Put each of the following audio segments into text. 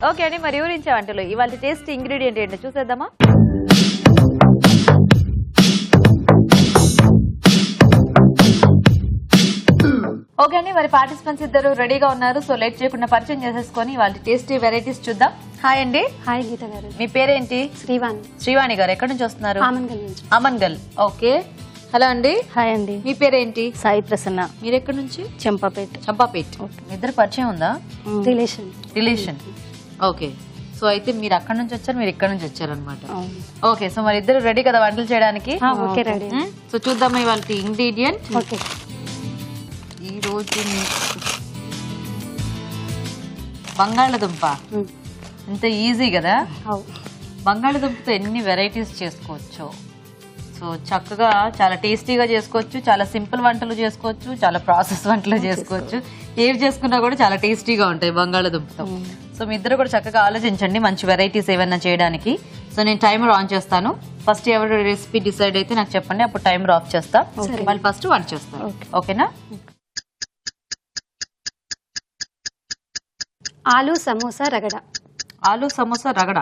Okay అండి, మరి ఊరించే వంటలు ఇవాళ టేస్ట్ ఇంగ్రీడియంట్ ఏంటో చూసేద్దామా. ఓకే అండి, మరి పార్టిసిపెంట్స్ ఇద్దరు రెడీగా ఉన్నారు. సో లేట్ చేయకుండా పరిచయం చేసేసుకొని వాళ్ళ టేస్టీ వెరైటీస్ చూద్దాం. హాయ్ అండి. హాయ్ గీత గారు. మీ పేరేంటి? శ్రీవాణి. శ్రీవాణి గారు ఎక్కడి నుంచి వస్తున్నారు? ఆమన్గల్ నుంచి. ఆమన్గల్. ఓకే, హలో అండి. హాయ్ అండి. మీ పేరేంటి? సాయి ప్రసన్న. మీరు ఎక్కడి నుంచి? చెంపాపేట. చంపాపేట్. మీ ఇద్దరు పరిచయం ఉందా? రిలేషన్. ఓకే, సో అయితే మీరు అక్కడ నుంచి వచ్చారు, మీరు ఇక్కడ నుంచి వచ్చారు అనమాట. ఓకే, సో మరి ఇద్దరు రెడీ కదా వంటలు చేయడానికి? Okay ready. సో చూద్దామా ఇవాళ ఇంగ్రీడియంట్. ఓకే, ఈ రోజు బంగాళదుంప ఇంత ఈజీ కదా. బంగాళదుంపతో ఎన్ని వెరైటీస్ చేసుకోవచ్చు. సో చక్కగా చాలా టేస్టీగా చేసుకోవచ్చు, చాలా సింపుల్ వంటలు చేసుకోవచ్చు, చాలా ప్రాసెస్ వంటలు చేసుకోవచ్చు. ఏవి చేసుకున్నా కూడా చాలా టేస్టీగా ఉంటాయి బంగాళదుంపతో. సో మీ ఇద్దరు కూడా చక్కగా ఆలోచించండి మంచి వెరైటీస్ ఏమైనా చేయడానికి. సో నేను టైమర్ ఆన్ చేస్తాను. ఫస్ట్ ఎవరు రెసిపీ డిసైడ్ అయితే నాకు చెప్పండి, అప్పుడు టైమర్ ఆఫ్ చేస్తా. వాళ్ళు ఫస్ట్ వంట చేస్తారు. ఓకేనా? ఆలు సమోసా రగడ. ఆలు సమోసా రగడ.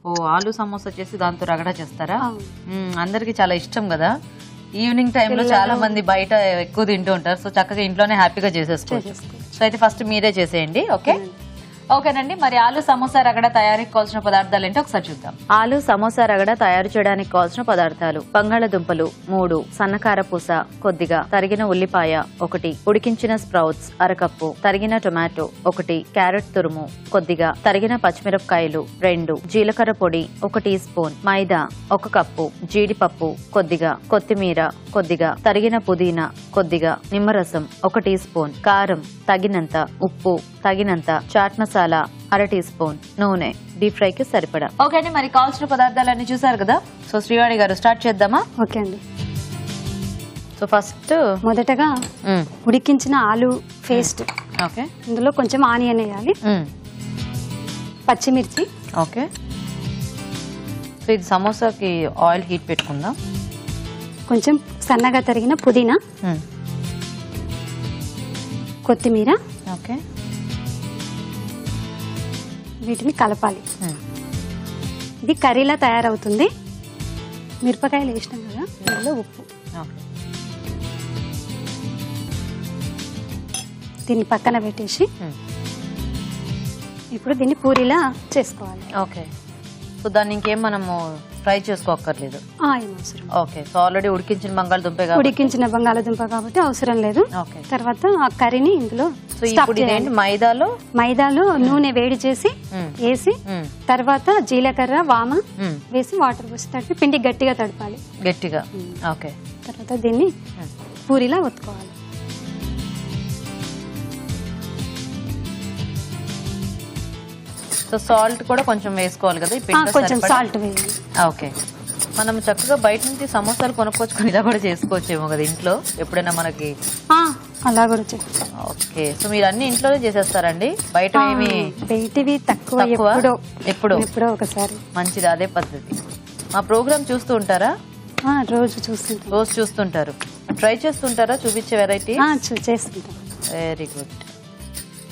ఓ, ఆలు సమోసా చేసి దాంతో రగడ చేస్తారా? అందరికి చాలా ఇష్టం కదా. ఈవినింగ్ టైంలో చాలా మంది బయట ఎక్కువ తింటూ ఉంటారు. సో చక్కగా ఇంట్లోనే హ్యాపీగా చేసేసుకోవచ్చు. సో అయితే ఫస్ట్ మీరే చేసేయండి. ఓకే, ఓకేనండి. మరి ఆలు సమోసా రగడ తయారీకి కావాల్సిన పదార్థాలు ఏంటో ఒకసారి చూద్దాం. ఆలు సమోసా రగడ తయారు చేయడానికి కావాల్సిన పదార్థాలు: బంగాళదుంపలు 3, సన్నకార పూస కొద్దిగా, తరిగిన ఉల్లిపాయ 1, ఉడికించిన స్ప్రౌట్స్ అరకప్పు, తరిగిన టొమాటో 1, క్యారెట్ తురుము కొద్దిగా, తరిగిన పచ్చిమిరపకాయలు 2, జీలకర్ర పొడి 1 టీ స్పూన్, మైదా 1 కప్పు, జీడిపప్పు కొద్దిగా, కొత్తిమీర కొద్దిగా, తరిగిన పుదీనా కొద్దిగా, నిమ్మరసం 1 టీ స్పూన్, కారం తగినంత, ఉప్పు తగినంత, చాట్ మసాలా 1/2 టీ స్పూన్, నూనె డీప్ ఫ్రై కి సరిపడా. ఓకే అండి, మరి కావాల్సిన పదార్థాలన్నీ చూసారు కదా. సో శ్రీవాణి గారు స్టార్ట్ చేద్దామా? ఓకే అండి. సో ఫస్ట్ మొదటగా ఉడికించిన ఆలు పేస్ట్. ఓకే, ఇందులో కొంచెం ఆనియన్ వేయాలి, పచ్చిమిర్చి. ఓకే, సో ఇది సమోసాకి ఆయిల్ హీట్ పెట్టుకుందాం. కొంచెం సన్నగా తరిగిన పుదీనా, కొత్తిమీర. ఓకే, వీటిని కలపాలి. ఇది కర్రీలా తయారవుతుంది. మిరపకాయలు వేసినాం కదా, ఇందులో ఉప్పు. దీన్ని పక్కన పెట్టేసి ఇప్పుడు దీన్ని పూరీలా చేసుకోవాలి. ఓకే, సో దాన్ని ఇంకేం మనము ఫ్రై చేసుకోక్కర్లేదు. ఓకే, సో ఆల్రెడీ ఉడికించిన బంగాళదుంప, ఉడికించిన బంగాళదుంప కాబట్టి అవసరం లేదు. తర్వాత ఆ కర్రీని ఇందులో మైదాలో నూనె వేడి చేసి వేసి, తర్వాత జీలకర్ర వామ వేసి వాటర్ పోసి తడిపి పిండి గట్టిగా తడపాలి. గట్టిగా. ఓకే, తర్వాత దీన్ని పూరిలా ఒత్తుకోవాలి. సో సాల్ట్ కూడా కొంచెం వేసుకోవాలి కదా, కొంచెం సాల్ట్ వేయాలి. ఓకే, మనం చక్కగా బయట నుంచి సమోసాలు కొనుక్కొచ్చుకొని ఇలా కూడా చేసుకోవచ్చేమో కదా ఇంట్లో ఎప్పుడైనా మనకి. అలా కూడా. ఓకే, సో మీరు అన్ని ఇంట్లోనే చేసేస్తారండి? బయట బయటివి తక్కువ, ఎప్పుడో ఒకసారి. మంచిది, అదే పద్ధతి. మా ప్రోగ్రామ్ చూస్తూ ఉంటారా? రోజు చూస్తుంటారు. ట్రై చేస్తుంటారా చూపించే వెరైటీ? చేస్తుంటాం. Very good.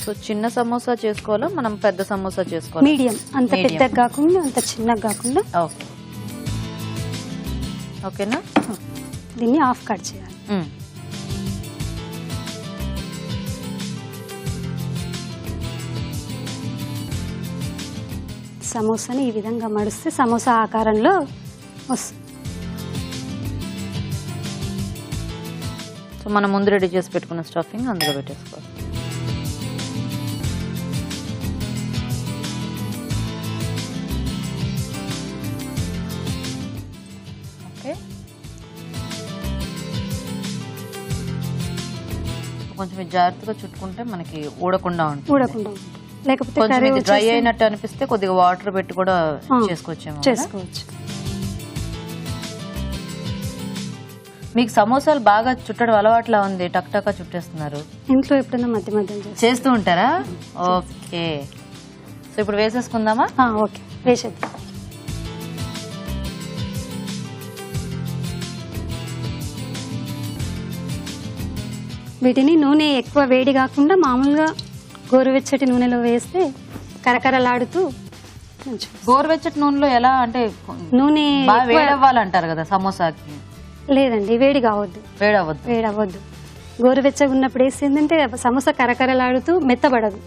సో చిన్న సమోసా చేసుకోవాలా, మనం పెద్ద సమోసా చేసుకోవాలి? మీడియం, అంత పెద్దగా కాకుండా అంత చిన్నగా కాకుండా. ఓకే, ఓకేనా. దీన్ని హాఫ్ కట్ చేయాలి. సమోసాని ఈ విధంగా మడిస్తే సమోసా ఆకారంలో వస్తుంది. సో మనం ముందు రెడీ చేసి పెట్టుకున్న స్టఫింగ్ అందులో పెట్టేసుకోవాలి. ఓకే, కొంచెం జాగ్రత్తగా చుట్టుకుంటే మనకి ఊడకుండా ఉంటుంది. లేకపోతే కొంచెం డ్రై అయినట్టు అనిపిస్తే కొద్దిగా వాటర్ పెట్టి కూడా చేసుకోవచ్చు. మీకు సమోసాలు బాగా చుట్టడం అలవాట్లా ఉంది, టక్ టక్ చుట్టేస్తున్నారు. ఇంట్లో ఎప్పుడైనా మధ్య మధ్య చేస్తూ ఉంటారా? ఓకే, సో ఇప్పుడు వేసేసుకుందామా? ఓకే, వేసేద్దాం. వీటిని నూనె ఎక్కువ వేడి కాకుండా మామూలుగా గోరువెచ్చటి నూనెలో వేస్తే కరకరలాడుతూ మంచి గోరువెచ్చటి నూనెలో ఎలా అంటే నూనె బాగా వేడవ్వాలంటారు కదా సమోసాకి? లేదండి, వేడి కావద్దు, వేడవద్దు. వేడవద్దు. గోరువెచ్చగా ఉన్నప్పుడు వేసి ఏంటంటే సమోసా కరకరలాడుతూ మెత్తబడదు.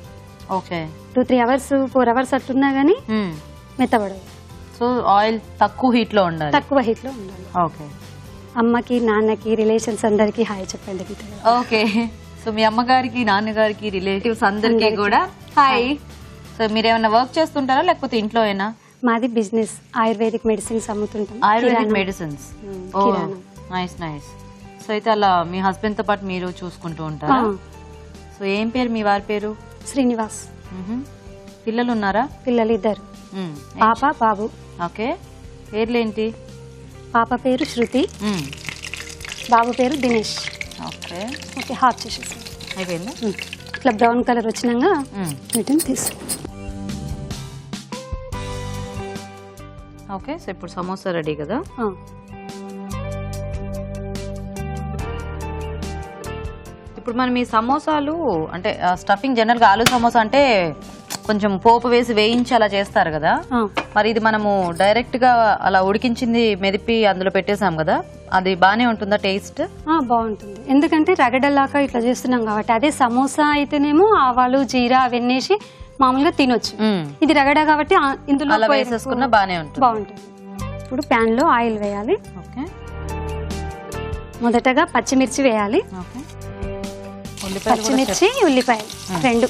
ఓకే. 2-3 అవర్స్ 4 అవర్స్ అట్లున్నా గానీ మెత్తబడదు. సో ఆయిల్ తక్కువ హీట్ లో ఉండాలి. తక్కువ హీట్ లో ఉండాలి. ఓకే. అమ్మకి, నాన్నకి, రిలేషన్స్ అందరికి హాయ్ చెప్పండి గీత గారు. ఓకే. సో మీ అమ్మగారికి, నాన్నగారికి, రిలేటివ్స్ అందరికి కూడా హాయ్. సో మీరు ఏమైనా వర్క్ చేస్తుంటారా లేకపోతే ఇంట్లో అయినా? మాది బిజినెస్, ఆయుర్వేదిక్ మెడిసిన్స్ అమ్ముతుంటాం. Ayurvedic medicines. ఓ కిరాణం. Nice nice. సో అయితే అలా మీ హస్బెండ్ తో పాటు మీరు చూసుకుంటూ ఉంటారా? సో ఏం పేరు మీ వారి పేరు? శ్రీనివాస్. పిల్లలు ఉన్నారా? పిల్లలు 2, పాప బాబు. ఓకే. పేర్లేంటి? పాప పేరు శృతి, బాబు పేరు దినేష్. ఓకే. ఓకే, హాఫ్ చేసేసారు. అయిపోయిందా? ఇట్లా బ్రౌన్ కలర్ వచ్చినాక వీటిని తీసు. ఓకే. సో ఇప్పుడు సమోసా రెడీ కదా? ఇప్పుడు మనం ఈ సమోసాలు అంటే స్టఫింగ్ జనరల్ గా ఆలు సమోసా అంటే కొంచెం పోపు వేసి వేయించి అలా చేస్తారు కదా, మరి ఇది మనము డైరెక్ట్ గా అలా ఉడికించింది మెదిపి అందులో పెట్టేసాం కదా, అది బానే ఉంటుందా టేస్ట్? బాగుంటుంది, ఎందుకంటే రగడలాగా ఇట్లా చేస్తున్నాం కాబట్టి. అదే సమోసా అయితేనేమో ఆవాలు, జీరా అవన్నీ వేసి మామూలుగా తినొచ్చు. ఇది రగడ కాబట్టి ఇందులో అలా వేసేసుకున్నా బానే ఉంటుంది. బాగుంటుంది. ఇప్పుడు ప్యాన్ లో ఆయిల్ వేయాలి. ఓకే. మొదటగా పచ్చిమిర్చి వేయాలి. పచ్చిమిర్చి, ఉల్లిపాయలు 2.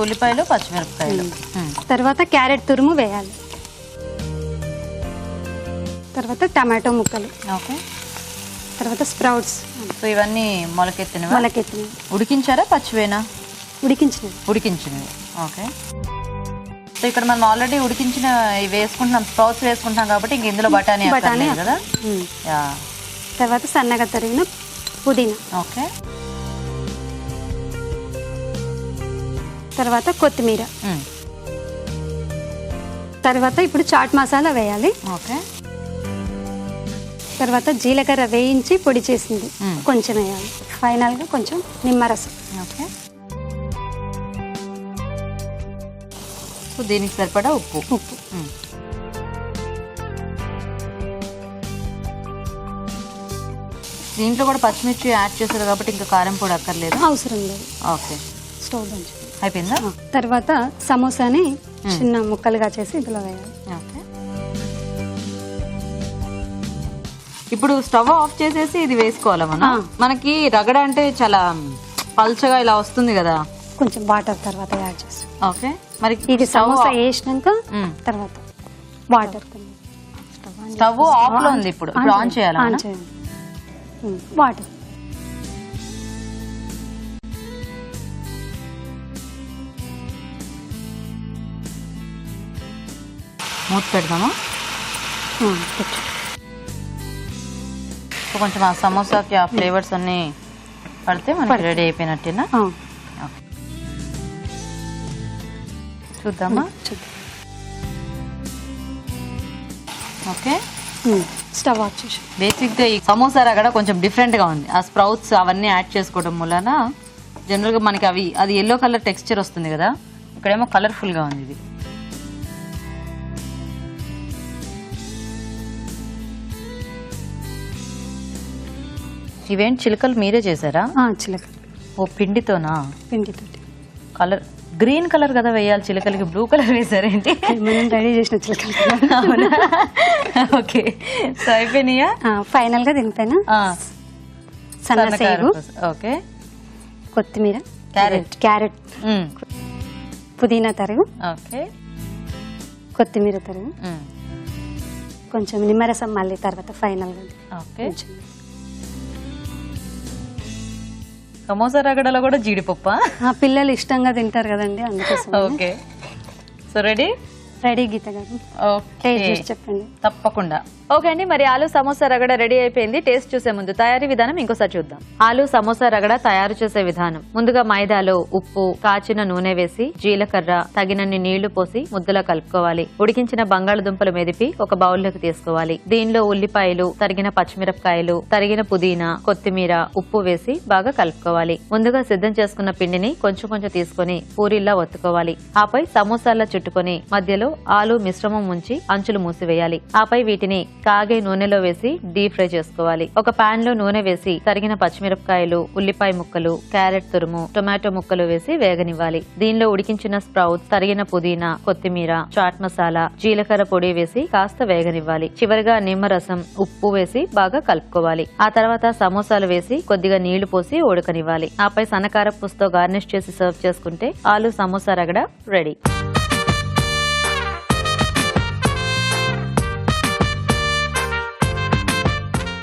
ఉల్లిపాయలు, పచ్చిమిరపకాయలు. తర్వాత క్యారెట్ తురుము వేయాలి. తర్వాత టమాటో ముక్కలు. ఓకే. తర్వాత స్ప్రౌట్స్. సో ఇవన్నీ మొలకెత్తినవి. ఉడికించారా పచ్చివేనా? ఉడికించినవి. ఓకే. సో ఇక్కడ మనం ఆల్రెడీ ఉడికించిన వేసుకుంటున్నాం, స్ప్రౌట్స్ వేసుకుంటున్నాం కాబట్టి ఇంక ఇందులో బఠానీ కదా. తర్వాత సన్నగా తరిగిన పుదీనా. ఓకే. తర్వాత కొత్తిమీర. తర్వాత ఇప్పుడు చాట్ మసాలా వేయాలి. ఓకే. తర్వాత జీలకర్ర వేయించి పొడి చేసింది కొంచెం వేయాలి. ఫైనల్ గా కొంచెం నిమ్మరసం. ఓకే. సో దీనికి సరిపడా ఉప్పు. దీంట్లో కూడా పచ్చిమిర్చి యాడ్ చేశారు కాబట్టి ఇంకా కారం పొడి అక్కర్లేదు, అవసరం లేదు. ఓకే. స్టవ్ బంద్ అయిపోయిందా? తర్వాత సమోసాని చిన్న ముక్కలుగా చేసి ఇందులో వేయాలి. ఓకే. ఇప్పుడు స్టవ్ ఆఫ్ చేసేసి ఇది వేసుకోవాలా మనం? మనకి రగడ అంటే చాలా పల్చగా ఇలా వస్తుంది కదా, కొంచెం వాటర్ తర్వాత యాడ్ చేసి. ఓకే. మరి ఇది సమోసా వేసినాక తర్వాత వాటర్. స్టవ్ ఆఫ్ లో ఉంది, ఇప్పుడు ఆన్ చేయాలా? వాటర్. మూత పెడదామా? కొంచెం ఆ సమోసాకి ఆ ఫ్లేవర్స్ అన్ని పడితే మనకి రెడీ అయిపోయినట్టేనా? చూద్దామా? ఓకే. స్టవ్ ఆఫ్ చేసి. బేసిక్ గా ఈ సమోసా రగడ కొంచెం డిఫరెంట్ గా ఉంది. ఆ స్ప్రౌట్స్ అవన్నీ యాడ్ చేసుకోవడం వలన జనరల్ గా మనకి అది ఎల్లో కలర్ టెక్స్చర్ వస్తుంది కదా, ఇక్కడేమో కలర్ఫుల్ గా ఉంది ఇది. ఇవేంటి చిలకలు మీరే చేశారా? చిలకలు. ఓ పిండితోనా? పిండితో. కలర్ గ్రీన్ కలర్ కదా వేయాలి, చిలకలకి బ్లూ కలర్ వేసారేంటి? మనం రెడీ చేసిన చిలకలు. ఓకే. సో అయిపోయినాయా? ఫైనల్ గా దీనిపైన సన్నసేగు, ఓకే, కొత్తిమీర, క్యారెట్, పుదీనా తరుగు, ఓకే, కొత్తిమీర తరుగు, కొంచెం నిమ్మరసం మళ్ళీ తర్వాత ఫైనల్ గా. ఓకే. సమోసా రగడలో కూడా జీడిపప్పు పిల్లలు ఇష్టంగా తింటారు కదండి, అందుకోసం. ఓకే. సో రెడీ గీత గారు. ఓకే, చెప్పండి. తప్పకుండా. ఓకే అండి, మరి ఆలు సమోసా రగడ రెడీ అయిపోయింది. టేస్ట్ చూసే ముందు తయారీ విధానం ఇంకోసారి చూద్దాం. ఆలు సమోసా రగడ తయారు చేసే విధానం: ముందుగా మైదాలో ఉప్పు, కాచిన నూనె వేసి జీలకర్ర, తగినన్ని నీళ్లు పోసి ముద్దలా కలుపుకోవాలి. ఉడికించిన బంగాళదుంపలు మెదిపి ఒక బౌల్లోకి తీసుకోవాలి. దీనిలో ఉల్లిపాయలు, తరిగిన పచ్చిమిరపకాయలు, తరిగిన పుదీనా, కొత్తిమీర, ఉప్పు వేసి బాగా కలుపుకోవాలి. ముందుగా సిద్ధం చేసుకున్న పిండిని కొంచెం కొంచెం తీసుకుని పూరీల్లా ఒత్తుకోవాలి. ఆపై సమోసాల్లా చుట్టుకొని మధ్యలో ఆలు మిశ్రమం ఉంచి అంచులు మూసివేయాలి. ఆపై వీటిని కాగే నూనెలో వేసి డీప్ ఫ్రై చేసుకోవాలి. ఒక పాన్ లో నూనె వేసి తరిగిన పచ్చిమిరపకాయలు, ఉల్లిపాయ ముక్కలు, క్యారెట్ తురుము, టొమాటో ముక్కలు వేసి వేగనివ్వాలి. దీనిలో ఉడికించిన స్ప్రౌట్స్, తరిగిన పుదీనా, కొత్తిమీర, చాట్ మసాలా, జీలకర్ర పొడి వేసి కాస్త వేగనివ్వాలి. చివరిగా నిమ్మరసం, ఉప్పు వేసి బాగా కలుపుకోవాలి. ఆ తర్వాత సమోసాలు వేసి కొద్దిగా నీళ్లు పోసి ఉడకనివ్వాలి. ఆపై సన్నకారపుతో గార్నిష్ చేసి సర్వ్ చేసుకుంటే ఆలు సమోసా రగడ రెడీ.